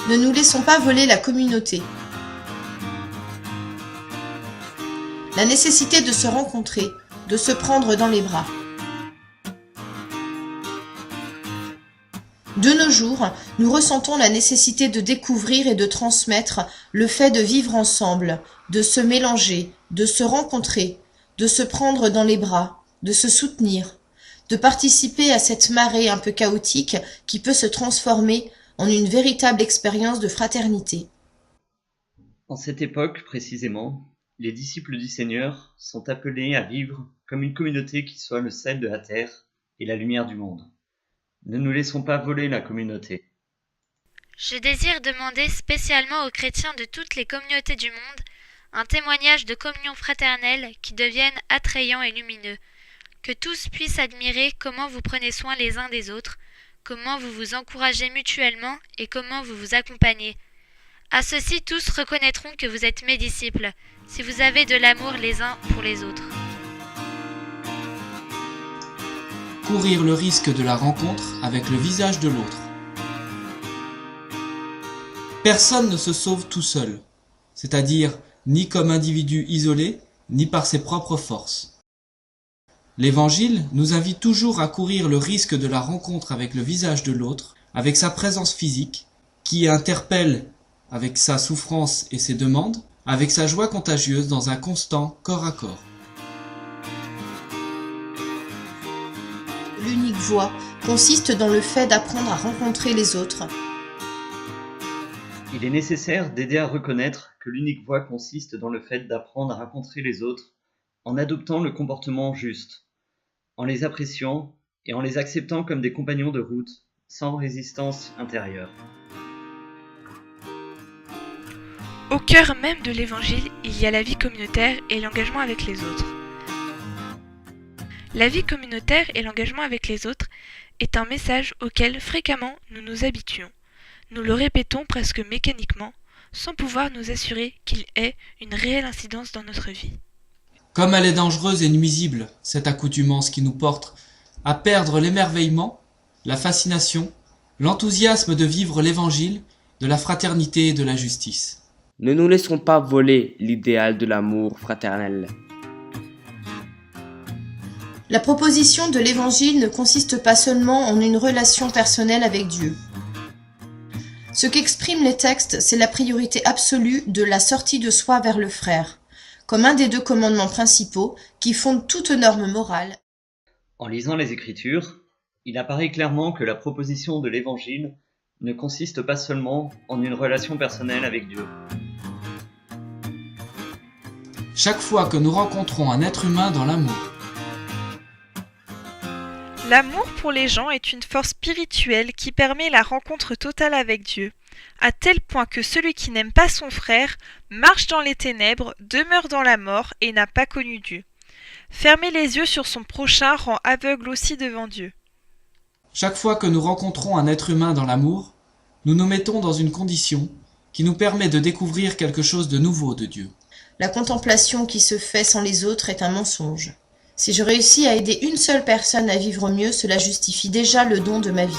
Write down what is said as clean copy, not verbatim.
Ne nous laissons pas voler la communauté. La nécessité de se rencontrer, de se prendre dans les bras. De nos jours, nous ressentons la nécessité de découvrir et de transmettre le fait de vivre ensemble, de se mélanger, de se rencontrer, de se prendre dans les bras, de se soutenir, de participer à cette marée un peu chaotique qui peut se transformer en une véritable expérience de fraternité. En cette époque précisément, les disciples du Seigneur sont appelés à vivre comme une communauté qui soit le sel de la terre et la lumière du monde. Ne nous laissons pas voler la communauté. Je désire demander spécialement aux chrétiens de toutes les communautés du monde un témoignage de communion fraternelle qui devienne attrayant et lumineux, que tous puissent admirer comment vous prenez soin les uns des autres, comment vous vous encouragez mutuellement et comment vous vous accompagnez. À ceci, tous reconnaîtront que vous êtes mes disciples, si vous avez de l'amour les uns pour les autres. Courir le risque de la rencontre avec le visage de l'autre. Personne ne se sauve tout seul, c'est-à-dire ni comme individu isolé, ni par ses propres forces. L'Évangile nous invite toujours à courir le risque de la rencontre avec le visage de l'autre, avec sa présence physique, qui interpelle avec sa souffrance et ses demandes, avec sa joie contagieuse dans un constant corps à corps. L'unique voie consiste dans le fait d'apprendre à rencontrer les autres. Il est nécessaire d'aider à reconnaître que l'unique voie consiste dans le fait d'apprendre à rencontrer les autres en adoptant le comportement juste, en les appréciant et en les acceptant comme des compagnons de route, sans résistance intérieure. Au cœur même de l'Évangile, il y a la vie communautaire et l'engagement avec les autres. La vie communautaire et l'engagement avec les autres est un message auquel fréquemment nous nous habituons. Nous le répétons presque mécaniquement, sans pouvoir nous assurer qu'il ait une réelle incidence dans notre vie. Comme elle est dangereuse et nuisible, cette accoutumance qui nous porte à perdre l'émerveillement, la fascination, l'enthousiasme de vivre l'Évangile, de la fraternité et de la justice. Ne nous laissons pas voler l'idéal de l'amour fraternel. La proposition de l'Évangile ne consiste pas seulement en une relation personnelle avec Dieu. Ce qu'expriment les textes, c'est la priorité absolue de la sortie de soi vers le frère, comme un des deux commandements principaux qui fondent toute norme morale. En lisant les Écritures, il apparaît clairement que la proposition de l'Évangile ne consiste pas seulement en une relation personnelle avec Dieu. Chaque fois que nous rencontrons un être humain dans l'amour. L'amour pour les gens est une force spirituelle qui permet la rencontre totale avec Dieu, à tel point que celui qui n'aime pas son frère marche dans les ténèbres, demeure dans la mort et n'a pas connu Dieu. Fermer les yeux sur son prochain rend aveugle aussi devant Dieu. Chaque fois que nous rencontrons un être humain dans l'amour, nous nous mettons dans une condition qui nous permet de découvrir quelque chose de nouveau de Dieu. La contemplation qui se fait sans les autres est un mensonge. Si je réussis à aider une seule personne à vivre mieux, cela justifie déjà le don de ma vie.